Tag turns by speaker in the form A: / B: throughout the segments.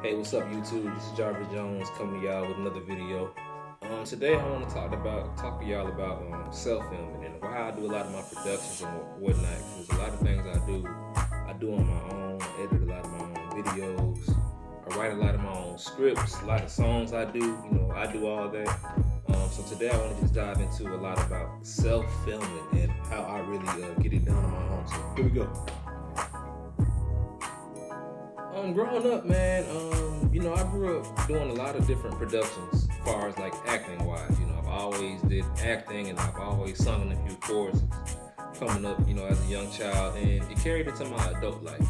A: Hey, what's up YouTube? This is Jarvis Jones coming to y'all with another video. Today I want to talk to y'all about self-filming and why I do a lot of my productions and whatnot. Because a lot of things I do on my own. I edit a lot of my own videos. I write a lot of my own scripts. A lot of songs I do. I do all that. So today I want to just dive into a lot about self-filming and how I really get it done on my own. So here we go. Growing up, man, I grew up doing a lot of different productions as far as like acting wise. I've always did acting and I've always sung in a few choruses coming up, as a young child, and it carried into my adult life.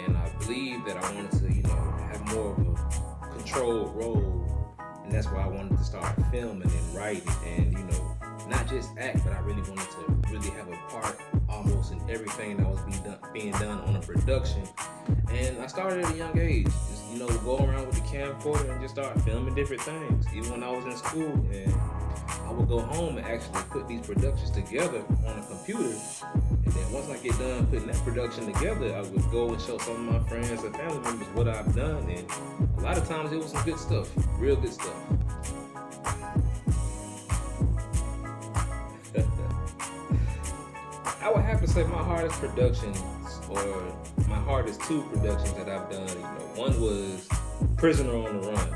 A: And I believe that I wanted to, have more of a controlled role, and that's why I wanted to start filming and writing and, not just act, but I really wanted to really have a part almost in everything that was being done on a production. And I started at a young age, just, go around with the camcorder and just start filming different things. Even when I was in school, and I would go home and actually put these productions together on a computer. And then once I get done putting that production together, I would go and show some of my friends and family members what I've done. And a lot of times it was some good stuff, real good stuff. I would have to say my hardest productions, or my hardest two productions that I've done, one was Prisoner on the Run.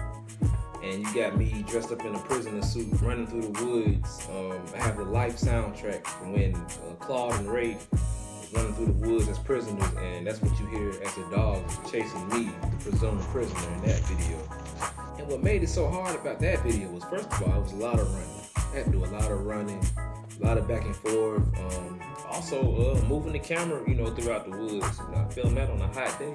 A: And you got me dressed up in a prisoner suit running through the woods. I have the Life soundtrack from when Claude and Ray was running through the woods as prisoners, and that's what you hear as the dog chasing me, the presumed prisoner, in that video. And what made it so hard about that video was, first of all, it was a lot of running. I had to do a lot of running, a lot of back and forth. Also, moving the camera, throughout the woods. I filmed that on a hot day.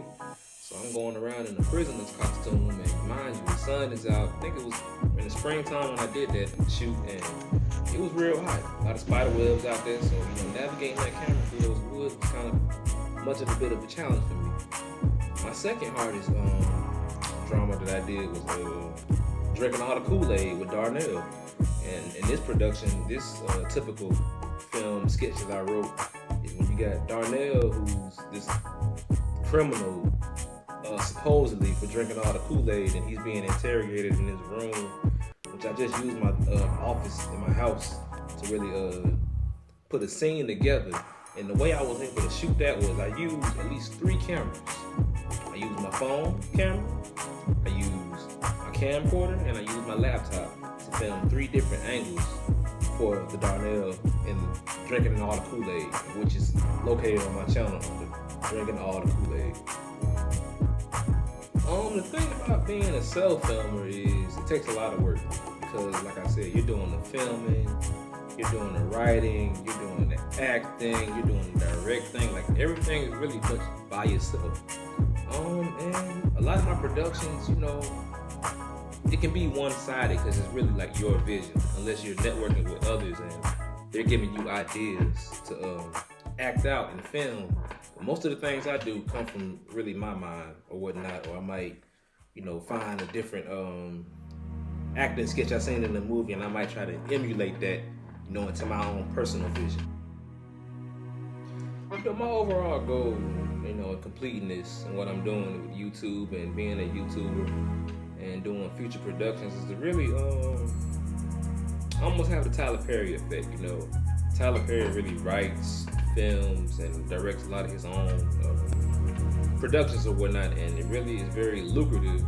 A: So I'm going around in a prisoner's costume, and mind you, the sun is out. I think it was in the springtime when I did that shoot, and it was real hot. A lot of spider webs out there, so navigating that camera through those woods was kind of much of a bit of a challenge for me. My second hardest drama that I did was drinking all the Kool-Aid with Darnell. And in this production, this typical film sketch that I wrote is when you got Darnell, who's this criminal, supposedly for drinking all the Kool-Aid, and he's being interrogated in his room, which I just used my office in my house to really put a scene together. And the way I was able to shoot that was I used at least 3 cameras. I used my phone camera, I used my camcorder, and I used my laptop to film 3 different angles for the Darnell and drinking all the Kool-Aid, which is located on my channel under Drinking All the Kool-Aid. The thing about being a self-filmer is it takes a lot of work, because like I said, you're doing the filming, you're doing the writing, you're doing the acting, you're doing the directing, like everything is really much by yourself. And a lot of my productions, it can be one-sided because it's really like your vision, unless you're networking with others and they're giving you ideas to act out in film. But most of the things I do come from really my mind or whatnot, or I might, find a different acting sketch I seen in the movie, and I might try to emulate that, into my own personal vision. My overall goal, in completing this and what I'm doing with YouTube and being a YouTuber and doing future productions is to really almost have the Tyler Perry effect. Tyler Perry really writes, films, and directs a lot of his own productions or whatnot, and it really is very lucrative,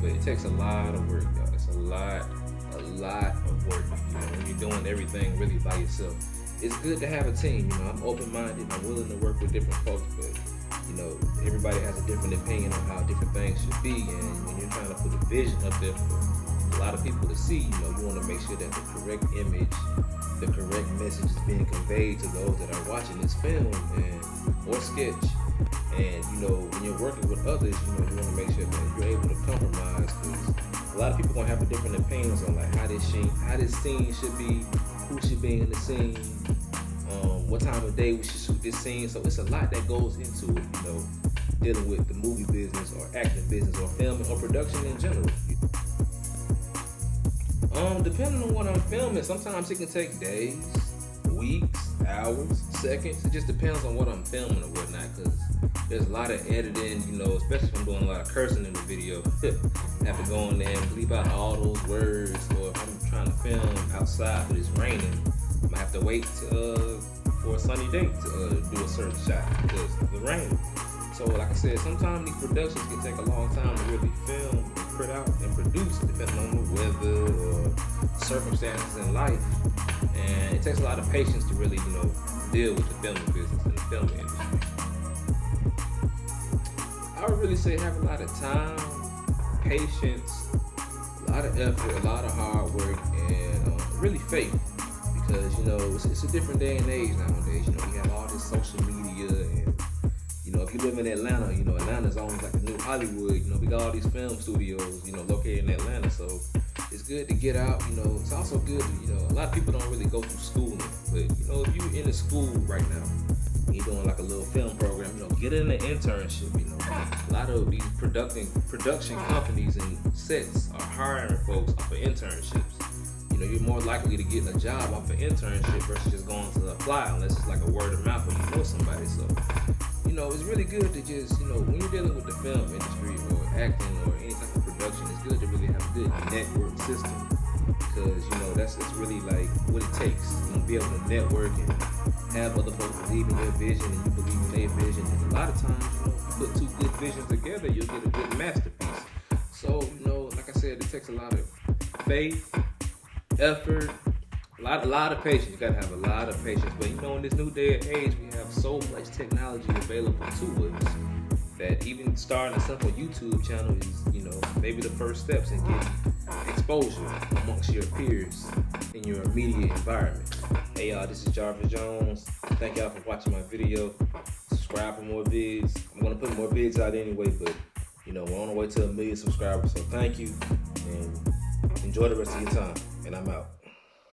A: but it takes a lot of work, y'all. It's a lot of work, when you're doing everything really by yourself. It's good to have a team, I'm open-minded, I'm willing to work with different folks, but everybody has a different opinion on how different things should be, and when you're trying to put a vision up there for a lot of people to see, you want to make sure that the correct image, the correct message is being conveyed to those that are watching this film or sketch. And when you're working with others, you want to make sure that you're able to compromise, because a lot of people gonna have different opinions on like how this scene should be, who should be in the scene, what time of day we should shoot this scene. So it's a lot that goes into it, dealing with the movie business or acting business or filming or production in general. Depending on what I'm filming, sometimes it can take days, weeks, hours, seconds. It just depends on what I'm filming or whatnot, because there's a lot of editing, you know, especially if I'm doing a lot of cursing in the video. I have to go in there and bleep out all those words, or if I'm trying to film outside but it's raining, I'm gonna have to wait for a sunny day to do a certain shot because of the rain. So like I said, sometimes these productions can take a long time to really film and print out and produce depending on the weather or circumstances in life. And it takes a lot of patience to really, you know, deal with the filming business and the filming industry. I would really say have a lot of time, patience, a lot of effort, a lot of hard work, and really faith. Because, you know, it's a different day and age nowadays. You know, we have all this social media, and, you know, if you live in Atlanta, you know, Atlanta's almost like the new Hollywood. You know, we got all these film studios, you know, located in Atlanta. So it's good to get out. You know, it's also good to, you know, a lot of people don't really go through schooling. But, you know, if you're in a school right now, you're doing like a little film program, you know, get in an internship. You know, a lot of these production companies and sets are hiring folks off of internships. You know, you're more likely to get a job off an internship versus just going to apply, unless it's like a word of mouth or you know somebody. So, you know, it's really good to just, you know, when you're dealing with the film industry or acting or any type of production, it's good to really have a good network system, because, you know, that's really like what it takes. You know, be able to network and have other folks believe in your vision and you believe in their vision. And a lot of times, you know, if you put two good visions together, you'll get a good masterpiece. So, you know, like I said, it takes a lot of faith, effort, a lot of patience. You gotta have a lot of patience. But you know, in this new day and age, we have so much technology available to us that even starting a simple YouTube channel is, you know, maybe the first steps in getting exposure amongst your peers in your immediate environment. Hey y'all, this is Jarvis Jones. Thank y'all for watching my video. Subscribe for more vids. I'm gonna put more vids out anyway, but you know, we're on the way to 1 million subscribers. So thank you and enjoy the rest of your time. And I'm out.